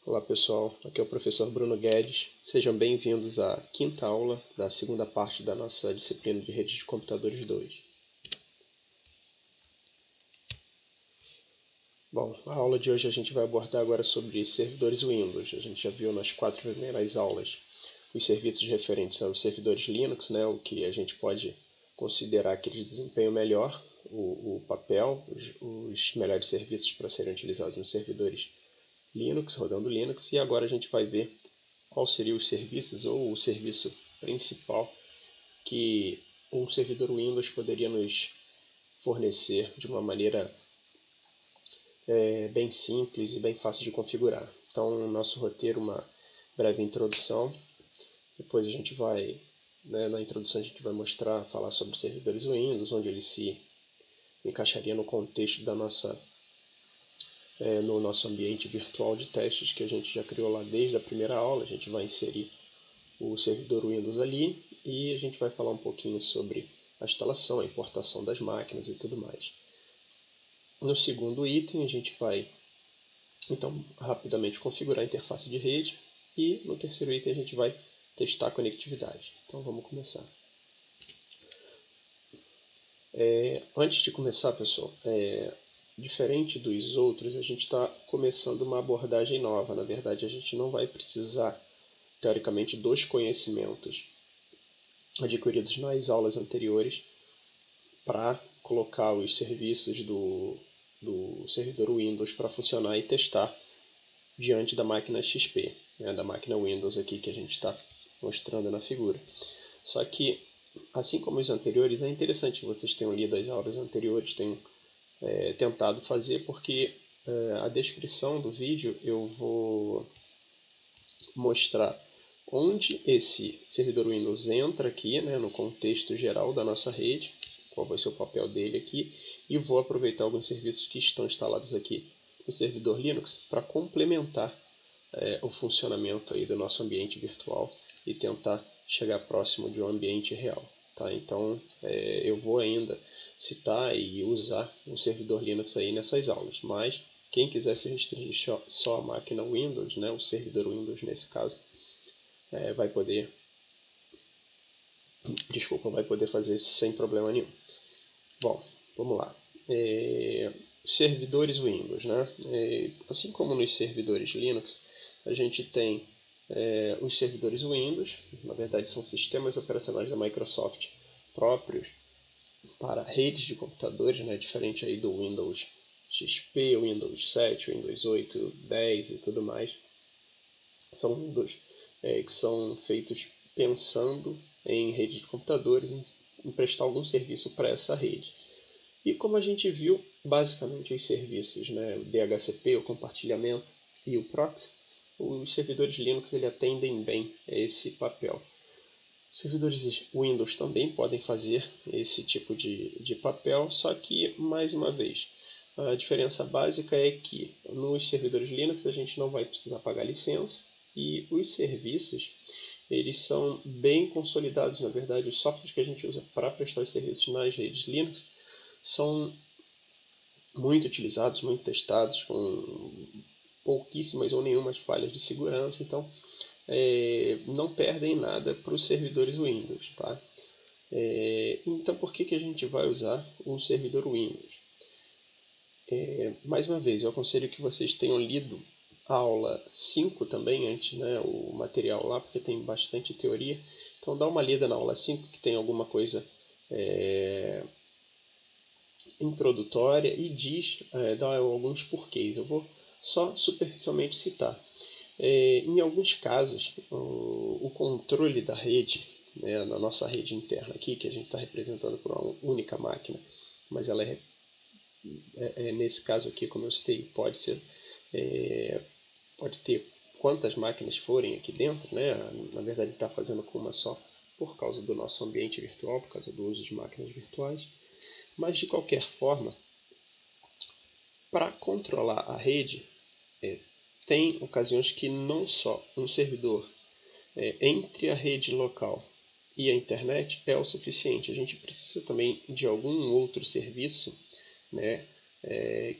Olá pessoal, aqui é o professor Bruno Guedes. Sejam bem-vindos à quinta aula da segunda parte da nossa disciplina de redes de computadores 2. Bom, a aula de hoje a gente vai abordar agora sobre servidores Windows. A gente já viu nas 4 primeiras aulas os serviços referentes aos servidores Linux, né, o que a gente pode considerar que eles desempenham melhor o papel, os melhores serviços para serem utilizados nos servidores Linux, rodando Linux, e agora a gente vai ver qual seriam os serviços ou o serviço principal que um servidor Windows poderia nos fornecer de uma maneira bem simples e bem fácil de configurar. Então, nosso roteiro, uma breve introdução, depois a gente vai, na introdução a gente vai falar sobre servidores Windows, onde ele se encaixaria no contexto da no nosso ambiente virtual de testes que a gente já criou lá desde a primeira aula. A gente vai inserir o servidor Windows ali e a gente vai falar um pouquinho sobre a instalação, a importação das máquinas e tudo mais. No segundo item a gente vai então rapidamente configurar a interface de rede e no terceiro item a gente vai testar a conectividade. Então vamos começar. Antes de começar, pessoal, diferente dos outros, a gente está começando uma abordagem nova. Na verdade, a gente não vai precisar, teoricamente, dos conhecimentos adquiridos nas aulas anteriores para colocar os serviços do servidor Windows para funcionar e testar diante da máquina XP, da máquina Windows aqui que a gente está mostrando na figura. Só que, assim como os anteriores, é interessante que vocês tenham lido as aulas anteriores, tenham tentado fazer, porque a descrição do vídeo eu vou mostrar onde esse servidor Windows entra aqui, no contexto geral da nossa rede, qual vai ser o papel dele aqui, e vou aproveitar alguns serviços que estão instalados aqui no servidor Linux para complementar o funcionamento aí do nosso ambiente virtual e tentar chegar próximo de um ambiente real. Tá? Então, eu vou ainda citar e usar o servidor Linux aí nessas aulas, mas quem quiser se restringir só à máquina Windows, o servidor Windows nesse caso, vai poder fazer sem problema nenhum. Bom, vamos lá. Servidores Windows, assim como nos servidores Linux, a gente tem os servidores Windows, na verdade são sistemas operacionais da Microsoft próprios para redes de computadores, diferente aí do Windows XP, Windows 7, Windows 8, 10 e tudo mais. São Windows que são feitos pensando em rede de computadores, em prestar algum serviço para essa rede. E como a gente viu, basicamente os serviços, o DHCP, o compartilhamento e o proxy, os servidores Linux atendem bem a esse papel. Os servidores Windows também podem fazer esse tipo de papel, só que, mais uma vez, a diferença básica é que nos servidores Linux a gente não vai precisar pagar licença e os serviços eles são bem consolidados. Na verdade, os softwares que a gente usa para prestar os serviços nas redes Linux são muito utilizados, muito testados, com pouquíssimas ou nenhumas falhas de segurança, então não perdem nada para os servidores Windows. Tá? Então, por que a gente vai usar um servidor Windows? Mais uma vez, eu aconselho que vocês tenham lido a aula 5 também, antes, o material lá, porque tem bastante teoria. Então, dá uma lida na aula 5, que tem alguma coisa introdutória e dá alguns porquês. Eu vou só superficialmente citar. Em alguns casos, o controle da rede, na nossa rede interna aqui, que a gente está representando por uma única máquina, mas ela nesse caso aqui, como eu citei, pode ter quantas máquinas forem aqui dentro, na verdade está fazendo com uma só por causa do nosso ambiente virtual, por causa do uso de máquinas virtuais. Mas de qualquer forma, para controlar a rede, tem ocasiões que não só um servidor entre a rede local e a internet é o suficiente. A gente precisa também de algum outro serviço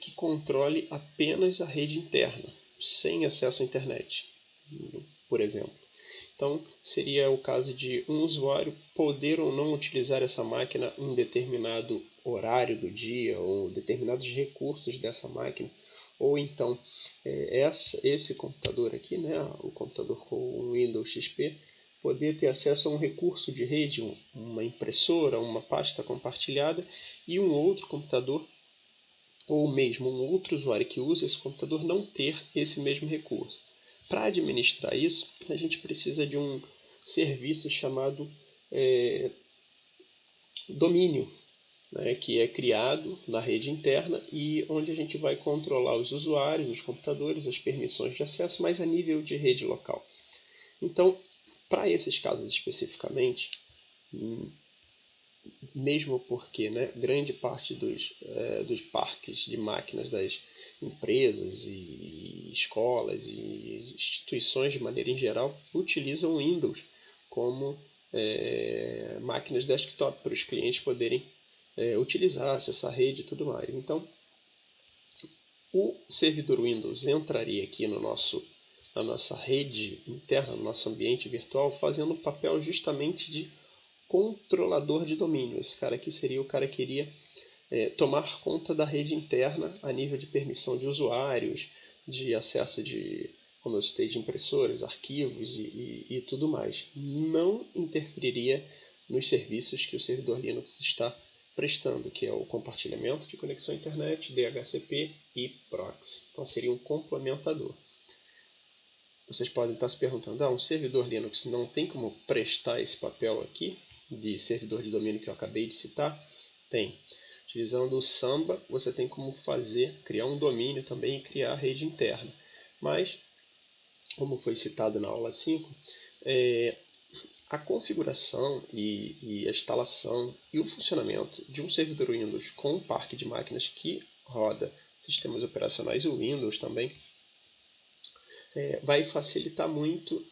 que controle apenas a rede interna. sem acesso à internet, por exemplo. Então, seria o caso de um usuário poder ou não utilizar essa máquina em determinado horário do dia, ou determinados recursos dessa máquina, ou então esse computador aqui, né, o computador com o Windows XP, poder ter acesso a um recurso de rede, uma impressora, uma pasta compartilhada, e um outro computador, ou mesmo um outro usuário que usa esse computador, não ter esse mesmo recurso. Para administrar isso, a gente precisa de um serviço chamado domínio, né, que é criado na rede interna e onde a gente vai controlar os usuários, os computadores, as permissões de acesso, mas a nível de rede local. Então, para esses casos especificamente, mesmo porque, né, grande parte dos parques de máquinas das empresas e escolas e instituições de maneira em geral utilizam Windows como máquinas desktop para os clientes poderem utilizar, acessar a rede e tudo mais. Então, o servidor Windows entraria aqui na nossa rede interna, no nosso ambiente virtual, fazendo o papel justamente de controlador de domínio. Esse cara aqui seria o cara que iria tomar conta da rede interna a nível de permissão de usuários, de acesso de, como eu citei, de impressoras, arquivos e tudo mais. Não interferiria nos serviços que o servidor Linux está prestando, que é o compartilhamento de conexão à internet, DHCP e proxy. Então seria um complementador. Vocês podem estar se perguntando, um servidor Linux não tem como prestar esse papel aqui de servidor de domínio que eu acabei de citar? Tem. Utilizando o Samba, você tem como criar um domínio também e criar a rede interna. Mas, como foi citado na aula 5, a configuração e a instalação e o funcionamento de um servidor Windows com um parque de máquinas que roda sistemas operacionais e o Windows também vai facilitar muito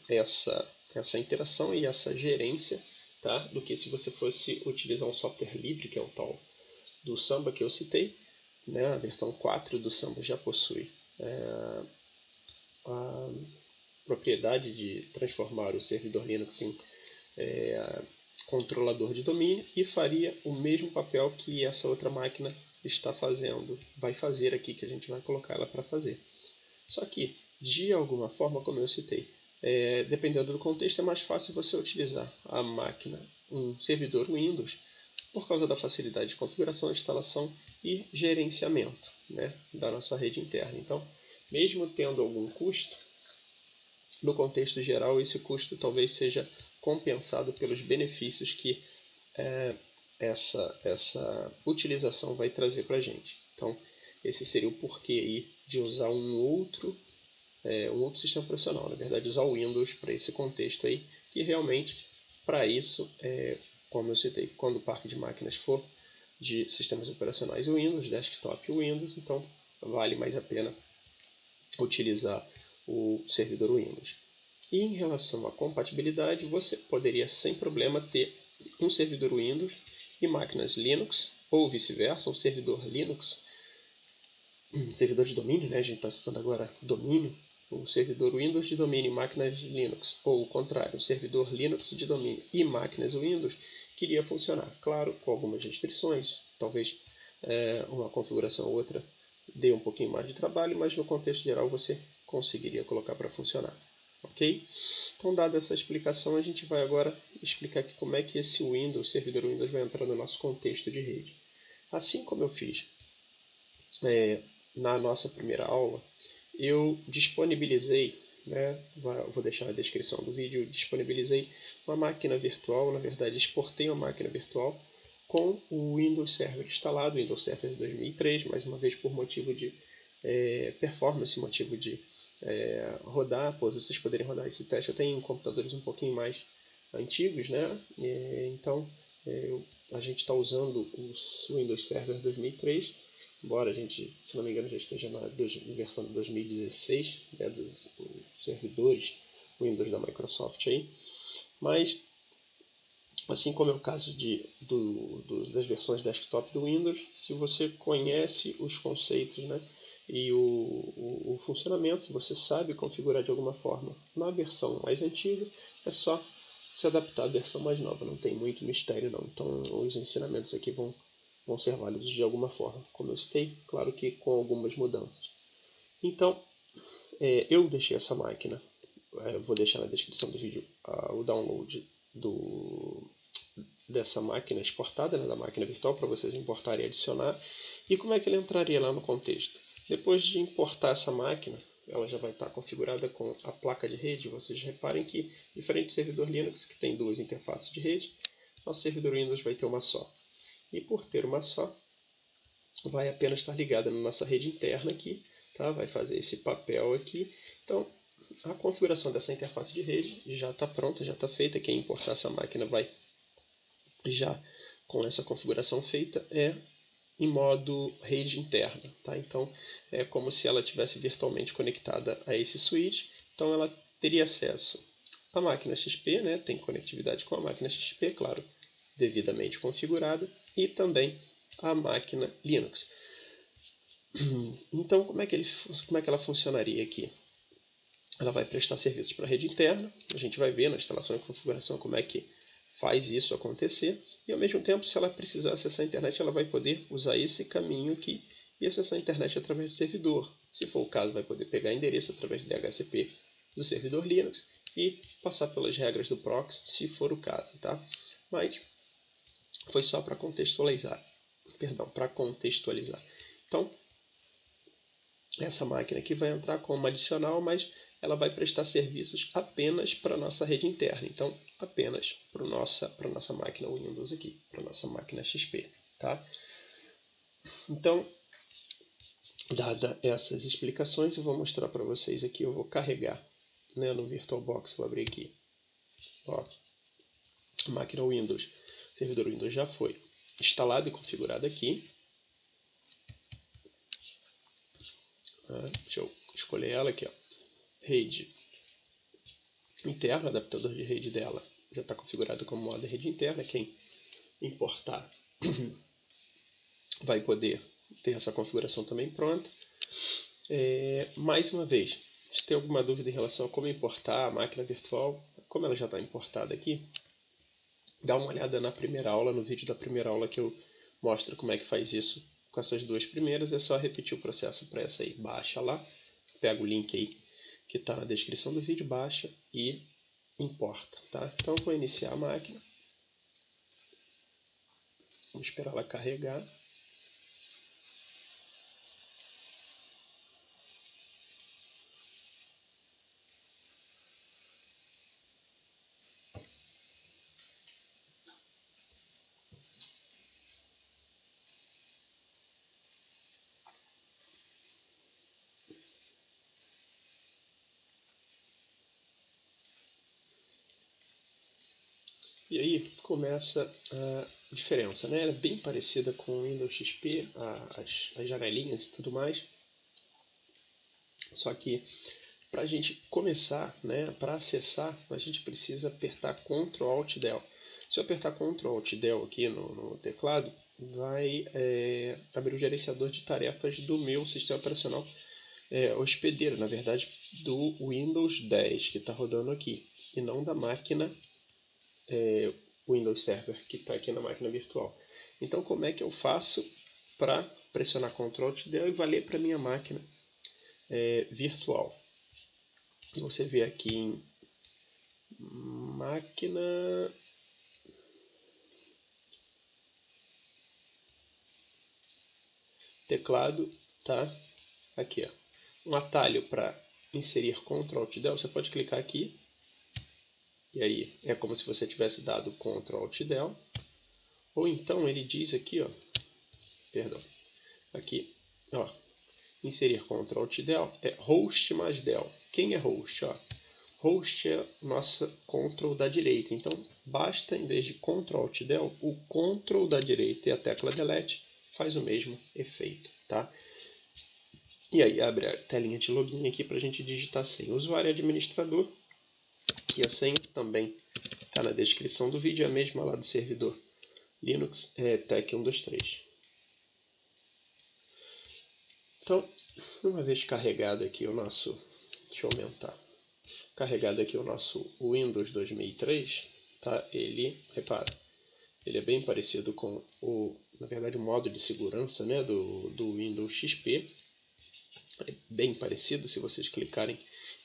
essa interação e essa gerência, tá? Do que se você fosse utilizar um software livre, que é o tal do Samba que eu citei, né? A versão 4 do Samba já possui a propriedade de transformar o servidor Linux em controlador de domínio e faria o mesmo papel que essa outra máquina está fazendo, vai fazer aqui, que a gente vai colocar ela para fazer. Só que, de alguma forma, como eu citei, dependendo do contexto, é mais fácil você utilizar a máquina, um servidor Windows, por causa da facilidade de configuração, instalação e gerenciamento, né, da nossa rede interna. Então, mesmo tendo algum custo, no contexto geral, esse custo talvez seja compensado pelos benefícios que essa utilização vai trazer para a gente. Então, esse seria o porquê aí de usar um outro sistema operacional, na verdade usar o Windows para esse contexto aí, que realmente para isso, como eu citei, quando o parque de máquinas for de sistemas operacionais Windows, desktop Windows, então vale mais a pena utilizar o servidor Windows. E em relação à compatibilidade, você poderia sem problema ter um servidor Windows e máquinas Linux, ou vice-versa, um servidor Linux, servidor de domínio, né? A gente está citando agora domínio, o servidor Windows de domínio e máquinas Linux, ou o contrário, o servidor Linux de domínio e máquinas Windows, que iria funcionar, claro, com algumas restrições, talvez uma configuração ou outra dê um pouquinho mais de trabalho, mas no contexto geral você conseguiria colocar para funcionar. Ok? Então, dada essa explicação, a gente vai agora explicar aqui como é que esse Windows, servidor Windows, vai entrar no nosso contexto de rede. Assim como eu fiz na nossa primeira aula, eu disponibilizei, né, vou deixar na descrição do vídeo, disponibilizei uma máquina virtual, na verdade exportei uma máquina virtual com o Windows Server instalado, o Windows Server 2003, mais uma vez por motivo de performance, motivo de rodar, vocês poderem rodar esse teste até em computadores um pouquinho mais antigos, né? Então a gente está usando o Windows Server 2003, embora a gente, se não me engano, já esteja na versão de 2016, né, dos servidores Windows da Microsoft aí, mas assim como é o caso das versões desktop do Windows, se você conhece os conceitos, né, e o o funcionamento. Se você sabe configurar de alguma forma na versão mais antiga, é só se adaptar à versão mais nova. Não tem muito mistério não. Então os ensinamentos aqui vão ser válidos de alguma forma. Como eu citei, claro que com algumas mudanças. Então, eu deixei essa máquina, vou deixar na descrição do vídeo o download dessa máquina exportada, né, da máquina virtual, para vocês importarem e adicionar. E como é que ele entraria lá no contexto? Depois de importar essa máquina, ela já vai estar configurada com a placa de rede. Vocês reparem que, diferente do servidor Linux, que tem duas interfaces de rede, nosso servidor Windows vai ter uma só. E por ter uma só, vai apenas estar ligada na nossa rede interna aqui, tá? Vai fazer esse papel aqui. Então, a configuração dessa interface de rede já está pronta, já está feita. Quem importar essa máquina vai já com essa configuração feita em modo rede interna, tá? Então, é como se ela estivesse virtualmente conectada a esse switch. Então, ela teria acesso à máquina XP, né? Tem conectividade com a máquina XP, claro, devidamente configurada, e também a máquina Linux. Então, como é que ela funcionaria aqui? Ela vai prestar serviços para a rede interna. A gente vai ver na instalação e configuração como é que faz isso acontecer. E, ao mesmo tempo, se ela precisar acessar a internet, ela vai poder usar esse caminho aqui e acessar a internet através do servidor. Se for o caso, vai poder pegar endereço através do DHCP do servidor Linux e passar pelas regras do proxy, se for o caso, tá? Mas foi só para contextualizar. Então, essa máquina aqui vai entrar como adicional, mas ela vai prestar serviços apenas para a nossa rede interna. Então, apenas para a nossa máquina Windows aqui, para a nossa máquina XP. Tá? Então, dadas essas explicações, eu vou mostrar para vocês aqui. Eu vou carregar, né, no VirtualBox. Vou abrir aqui. Ó, máquina Windows. O servidor Windows já foi instalado e configurado aqui. Deixa eu escolher ela aqui, ó. Rede interna, adaptador de rede dela já está configurado como modo rede interna. Quem importar vai poder ter essa configuração também pronta. Mais uma vez, se tem alguma dúvida em relação a como importar a máquina virtual, como ela já está importada aqui, dá uma olhada na primeira aula, no vídeo da primeira aula que eu mostro como é que faz isso com essas duas primeiras. É só repetir o processo para essa aí. Baixa lá, pega o link aí que está na descrição do vídeo, baixa e importa, tá? Então vou iniciar a máquina. Vamos esperar ela carregar. E aí começa a diferença, né? Ela é bem parecida com o Windows XP, as janelinhas e tudo mais. Só que para a gente começar, né, para acessar, a gente precisa apertar Ctrl Alt Del. Se eu apertar Ctrl Alt Del aqui no teclado, vai abrir o gerenciador de tarefas do meu sistema operacional hospedeiro, na verdade, do Windows 10 que está rodando aqui, e não da máquina Windows Server que está aqui na máquina virtual. Então, como é que eu faço para pressionar Ctrl Alt Del e valer para minha máquina virtual? Você vê aqui em máquina teclado, tá? Aqui, ó, um atalho para inserir Ctrl Alt Del. Você pode clicar aqui e aí é como se você tivesse dado Ctrl Alt Del. Ou então ele diz aqui, ó, perdão, aqui, ó, inserir Ctrl Alt Del é host mais del. Quem é host? Ó, host é nossa Ctrl da direita. Então basta, em vez de Ctrl Alt Del, o Ctrl da direita e a tecla Delete faz o mesmo efeito, tá? E aí abre a telinha de login aqui para a gente digitar a senha. Usuário administrador, e a senha também está na descrição do vídeo, é a mesma lá do servidor Linux, Tech123. Então, Uma vez carregado aqui o nosso, deixa eu aumentar, carregado aqui o nosso Windows 2003, tá? Ele, repara, ele é bem parecido com na verdade, o modo de segurança, né, do Windows XP. É bem parecido, se vocês clicarem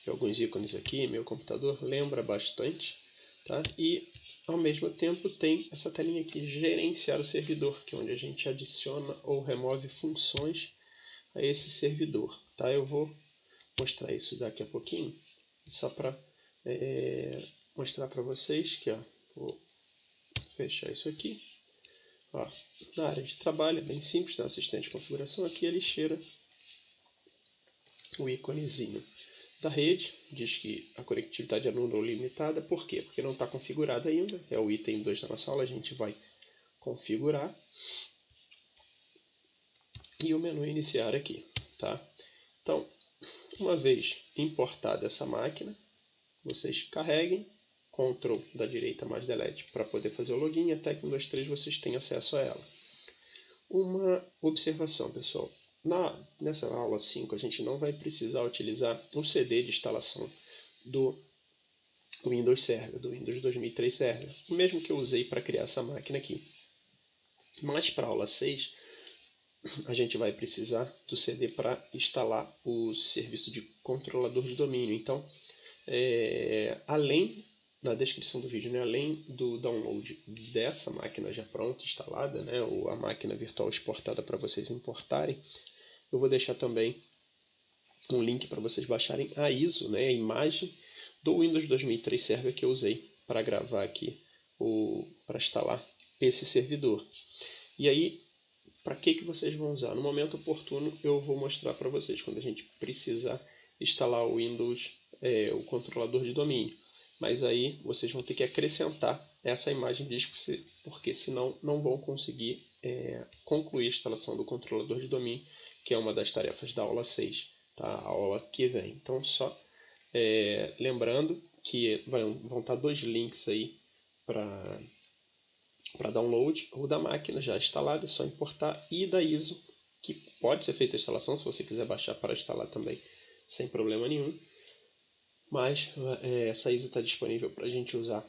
em alguns ícones aqui, meu computador lembra bastante, tá? E ao mesmo tempo tem essa telinha aqui, gerenciar o servidor, que é onde a gente adiciona ou remove funções a esse servidor, tá? Eu vou mostrar isso daqui a pouquinho, só para mostrar para vocês que, ó, vou fechar isso aqui. Ó, na área de trabalho, é bem simples, na assistente de configuração, aqui a lixeira, o íconezinho da rede, diz que a conectividade é nula ou limitada. Por quê? Porque não está configurada ainda, é o item 2 da nossa aula, a gente vai configurar. E o menu iniciar aqui, tá? Então, uma vez importada essa máquina, vocês carreguem, Ctrl da direita mais Delete para poder fazer o login, até que 1, 2, 3 vocês têm acesso a ela. Uma observação, pessoal. Nessa aula 5, a gente não vai precisar utilizar o CD de instalação do Windows Server, do Windows 2003 Server, o mesmo que eu usei para criar essa máquina aqui. Mas para a aula 6, a gente vai precisar do CD para instalar o serviço de controlador de domínio. Então, além na descrição do vídeo, né, além do download dessa máquina já pronta, instalada, né, ou a máquina virtual exportada para vocês importarem, eu vou deixar também um link para vocês baixarem a ISO, né, a imagem do Windows 2003 Server que eu usei para gravar aqui, para instalar esse servidor. E aí, para que vocês vão usar? No momento oportuno eu vou mostrar para vocês quando a gente precisar instalar o Windows, o controlador de domínio. Mas aí vocês vão ter que acrescentar essa imagem de disco, porque senão não vão conseguir concluir a instalação do controlador de domínio, que é uma das tarefas da aula 6, tá? A aula que vem. Então, só lembrando que vão estar 2 links aí para download, o da máquina já instalada, é só importar, e da ISO, que pode ser feita a instalação, se você quiser baixar para instalar também, sem problema nenhum. Mas essa ISO está disponível para a gente usar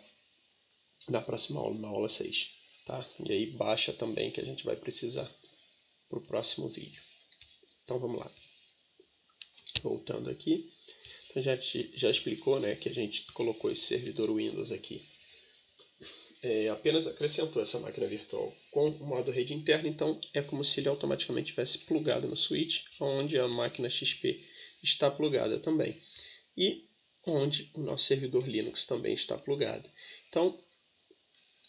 na próxima aula, na aula 6. Tá? E aí baixa também, que a gente vai precisar para o próximo vídeo. Então vamos lá. Voltando aqui. Então já explicou, né, que a gente colocou esse servidor Windows aqui. Apenas acrescentou essa máquina virtual com o modo rede interna, então é como se ele automaticamente tivesse plugado no switch, onde a máquina XP está plugada também, e onde o nosso servidor Linux também está plugado. Então,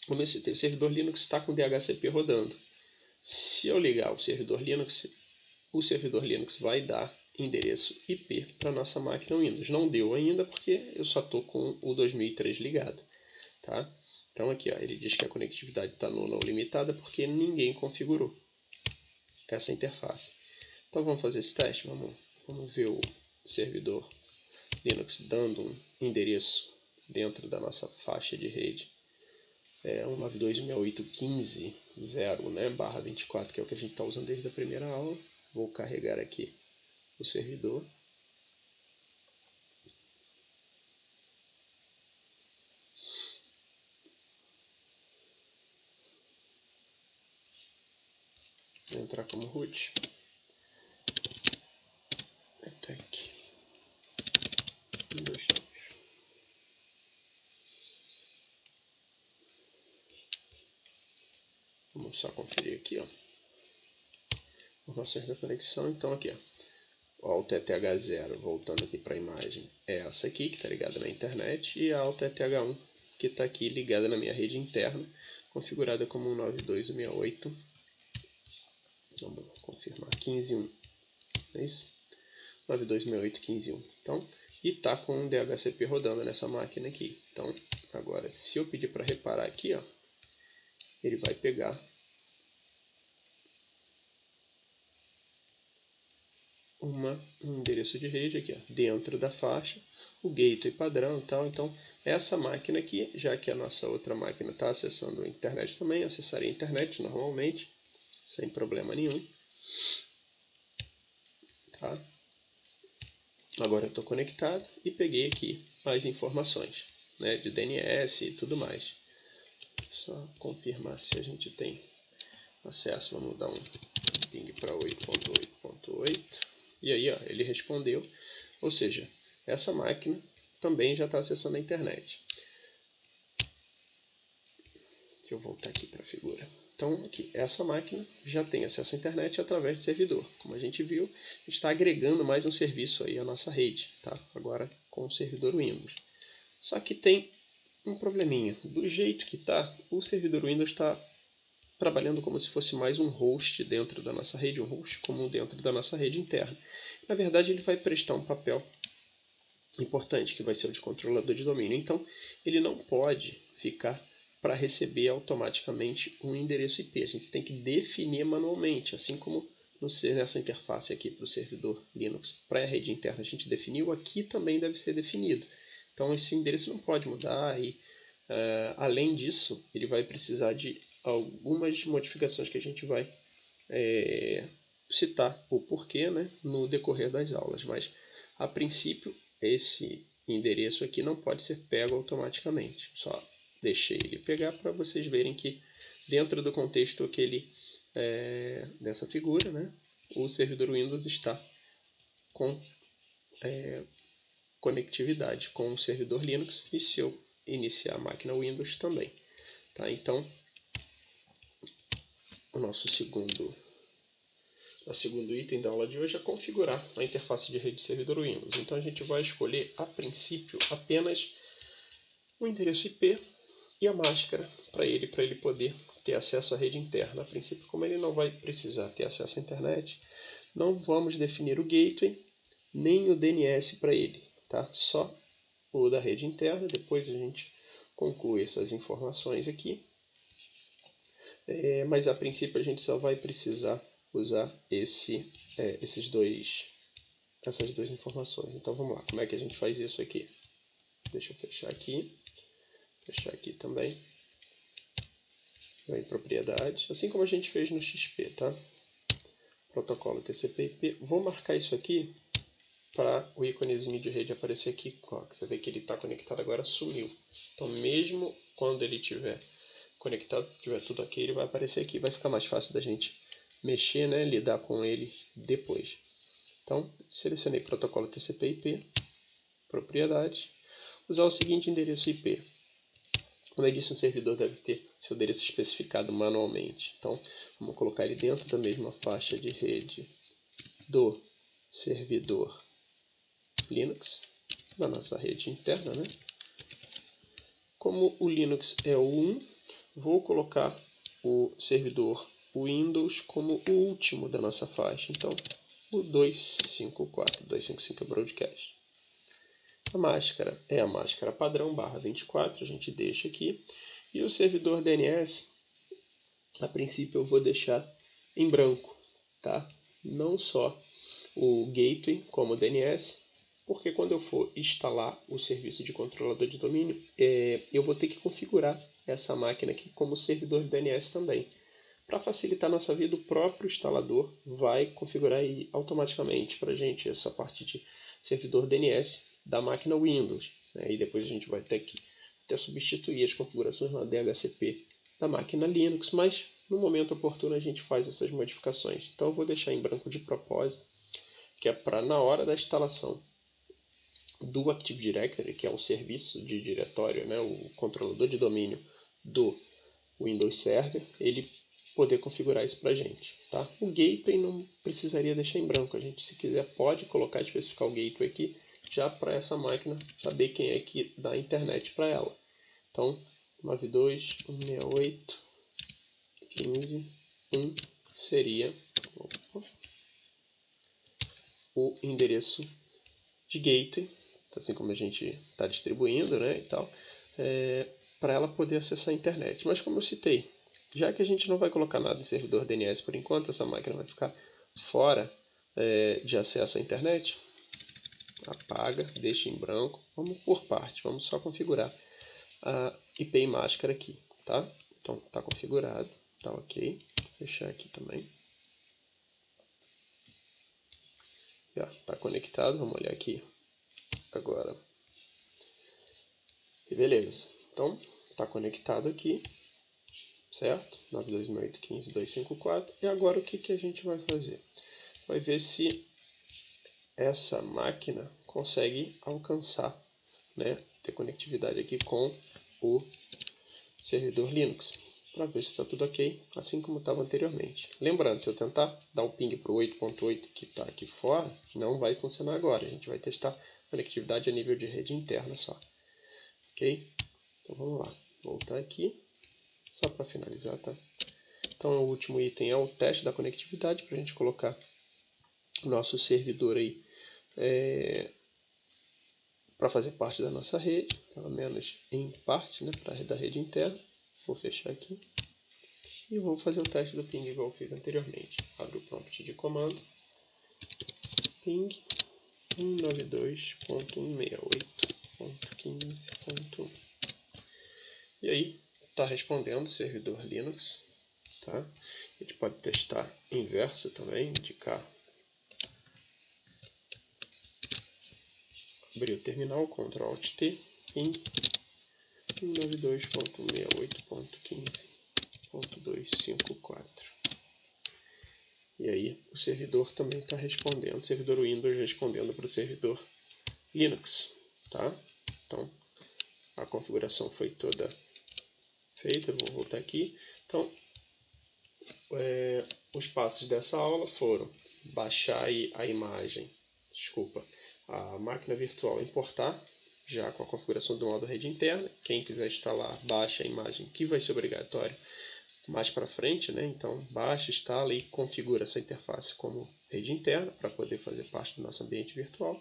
como eu citei, o servidor Linux está com DHCP rodando. Se eu ligar o servidor Linux vai dar endereço IP para a nossa máquina Windows. Não deu ainda porque eu só estou com o 2003 ligado. Tá? Então aqui, ó, ele diz que a conectividade está nula ou limitada porque ninguém configurou essa interface. Então vamos fazer esse teste, vamos ver o servidor Linux dando um endereço dentro da nossa faixa de rede 192.168.15.0, né, /24, que é o que a gente está usando desde a primeira aula. Vou carregar aqui o servidor. Vou entrar como root. Attack. Vamos só conferir aqui, ó, informações da conexão. Então aqui, ó, o TTH0, voltando aqui para a imagem, é essa aqui que está ligada na internet, e a TTH1 que está aqui ligada na minha rede interna, configurada como 192.168. Vamos confirmar, 15.1, é isso? 192.168.15.1. Então, e está com um DHCP rodando nessa máquina aqui. Então, agora, se eu pedir para reparar aqui, ó, ele vai pegar um endereço de rede aqui, ó, dentro da faixa, o gateway padrão e tal. Então, essa máquina aqui, já que a nossa outra máquina está acessando a internet também, acessaria a internet normalmente, sem problema nenhum. tá? Agora eu estou conectado e peguei aqui as informações, né, de DNS e tudo mais. Só confirmar se a gente tem acesso. Vamos dar um ping para 8.8.8. E aí, ó, ele respondeu. Ou seja, essa máquina também já está acessando a internet. Deixa eu voltar aqui para a figura. Então, aqui, essa máquina já tem acesso à internet através de servidor. Como a gente viu, está agregando mais um serviço aí à nossa rede, tá? Agora com o servidor Windows. Só que tem um probleminha. Do jeito que está, o servidor Windows está trabalhando como se fosse mais um host dentro da nossa rede, um host comum dentro da nossa rede interna. Na verdade, ele vai prestar um papel importante, que vai ser o de controlador de domínio. Então, ele não pode ficar para receber automaticamente um endereço IP. A gente tem que definir manualmente, assim como nessa interface aqui para o servidor Linux para a rede interna a gente definiu, aqui também deve ser definido. Então esse endereço não pode mudar e além disso ele vai precisar de algumas modificações que a gente vai citar o porquê, né, no decorrer das aulas, mas a princípio esse endereço aqui não pode ser pego automaticamente. Só deixei ele pegar para vocês verem que dentro do contexto aquele, dessa figura, né, o servidor Windows está com conectividade com o servidor Linux e se eu iniciar a máquina Windows também. Tá? Então, o nosso segundo item da aula de hoje é configurar a interface de rede servidor Windows. Então a gente vai escolher a princípio apenas o endereço IP e a máscara para ele poder ter acesso à rede interna. A princípio, como ele não vai precisar ter acesso à internet, não vamos definir o gateway nem o DNS para ele, tá? Só o da rede interna. Depois a gente conclui essas informações aqui, mas a princípio a gente só vai precisar usar essas duas informações. Então vamos lá, como é que a gente faz isso aqui? Deixa eu fechar aqui também. Em propriedades, assim como a gente fez no XP, tá? Protocolo TCP/IP. Vou marcar isso aqui para o íconezinho de rede aparecer aqui. Ó, você vê que ele está conectado agora, sumiu. Então mesmo quando ele estiver conectado, tiver tudo ok, ele vai aparecer aqui. Vai ficar mais fácil da gente mexer, né? Lidar com ele depois. Então selecionei protocolo TCP/IP, propriedades, usar o seguinte endereço IP. Como eu disse, um servidor deve ter seu endereço especificado manualmente. Então, vamos colocar ele dentro da mesma faixa de rede do servidor Linux, da nossa rede interna, né? Como o Linux é o 1, vou colocar o servidor Windows como o último da nossa faixa. Então, o 255 Broadcast. A máscara é a máscara padrão /24, a gente deixa aqui. E o servidor DNS, a princípio eu vou deixar em branco, tá? Não só o gateway como DNS, porque quando eu for instalar o serviço de controlador de domínio, eu vou ter que configurar essa máquina aqui como servidor de DNS também. Para facilitar a nossa vida, o próprio instalador vai configurar aí automaticamente para a gente essa parte de servidor DNS da máquina Windows, né? E depois a gente vai ter que substituir as configurações na DHCP da máquina Linux, mas no momento oportuno a gente faz essas modificações. Então eu vou deixar em branco de propósito, que é para na hora da instalação do Active Directory, que é o serviço de diretório, né, o controlador de domínio do Windows Server, ele poder configurar isso para a gente. Tá? O gateway não precisaria deixar em branco, a gente se quiser pode colocar, especificar o gateway aqui, já para essa máquina saber quem é que dá a internet para ela. Então, 92.168.15.1 seria o endereço de gateway, assim como a gente está distribuindo, né, e tal, para ela poder acessar a internet. Mas como eu citei, já que a gente não vai colocar nada em servidor DNS por enquanto, essa máquina vai ficar fora de acesso à internet. Apaga, deixa em branco. Vamos por parte, vamos só configurar a IP e máscara aqui, tá? Então está configurado, tá ok. Vou fechar aqui também. Já está conectado, vamos olhar aqui agora. E beleza, então está conectado aqui, certo? 92.815.254. E agora o que a gente vai fazer? Vai ver se essa máquina consegue alcançar, né, ter conectividade aqui com o servidor Linux, para ver se está tudo ok, assim como estava anteriormente. Lembrando, se eu tentar dar um ping para o 8.8 que está aqui fora, não vai funcionar agora. A gente vai testar conectividade a nível de rede interna só. Ok? Então vamos lá, voltar aqui, só para finalizar, tá? Então o último item é o teste da conectividade, para a gente colocar o nosso servidor aí para fazer parte da nossa rede, pelo menos em parte, né, da rede interna. Vou fechar aqui e vou fazer o teste do ping igual eu fiz anteriormente. Abro o prompt de comando, ping 192.168.15.1. E aí está respondendo o servidor Linux, tá? A gente pode testar inverso também, indicar. Abrir o terminal, Ctrl Alt T, ping 192.168.15.254. E aí o servidor também está respondendo, o servidor Windows respondendo para o servidor Linux, tá? Então a configuração foi toda feita. Eu vou voltar aqui. Então os passos dessa aula foram baixar a imagem, a máquina virtual, importar já com a configuração do modo rede interna. Quem quiser instalar, baixa a imagem, que vai ser obrigatório mais para frente, né? Então baixa, instala e configura essa interface como rede interna para poder fazer parte do nosso ambiente virtual.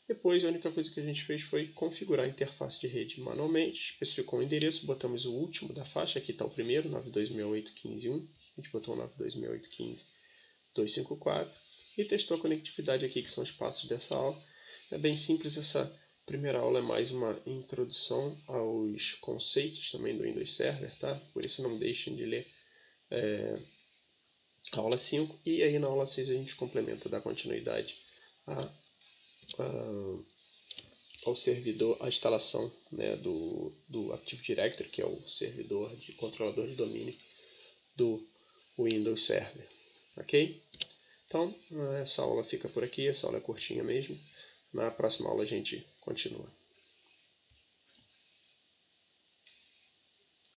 Depois a única coisa que a gente fez foi configurar a interface de rede manualmente, especificou o endereço, botamos o último da faixa, aqui está o primeiro, 92.168.15.1, a gente botou 92.168.15.254 e testou a conectividade aqui, que são os passos dessa aula. É bem simples, essa primeira aula é mais uma introdução aos conceitos também do Windows Server, tá? Por isso não deixem de ler a aula 5, e aí na aula 6 a gente complementa, dá continuidade ao servidor, a instalação, né, do Active Directory, que é o servidor de controlador de domínio do Windows Server. Ok? Então, essa aula fica por aqui, essa aula é curtinha mesmo. Na próxima aula a gente continua.